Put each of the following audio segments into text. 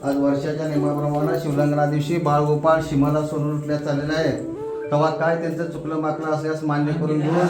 आज वर्षाच्या नियमाप्रमाणे शिवलंगना दिवशी बाळगोपाळ शिमाला सोडून उठल्यास चाललेले आहे। तेव्हा काय त्यांचं चुकलं माकलं असल्यास मान्य करून घेऊन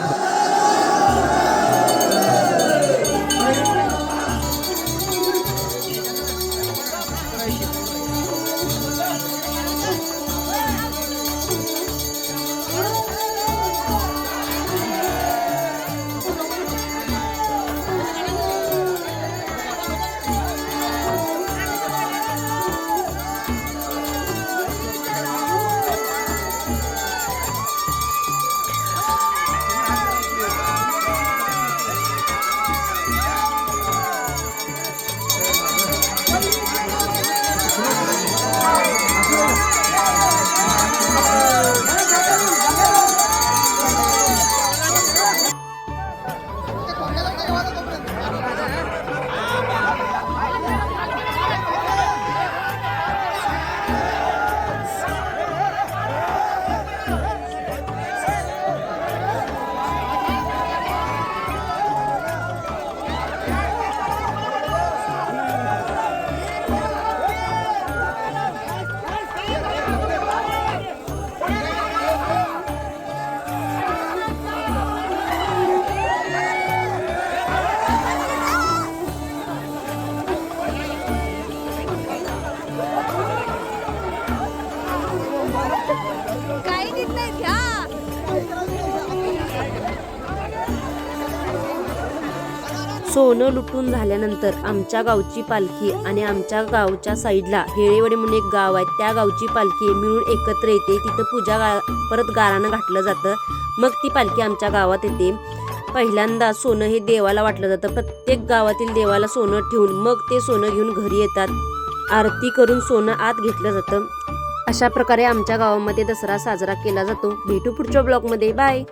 सोनं लुटून झाल्यानंतर आमच्या गावची पालखी आणि आमच्या गावच्या साईडला हेळेवाडी म्हणून एक गाव आहे, त्या गावची पालखी मिळून एकत्र येते। तिथं पूजा परत गारानं घातलं जातं। मग ती पालखी आमच्या गावात येते। पहिल्यांदा सोनं हे देवाला वाटलं जातं। प्रत्येक गावातील देवाला सोनं ठेवून मग ते सोनं घेऊन घरी येतात। आरती करून सोनं आत घेतलं जातं। अशा प्रकारे आमच्या गावामध्ये दसरा साजरा केला जातो। भेटू पुढच्या ब्लॉगमध्ये। बाय।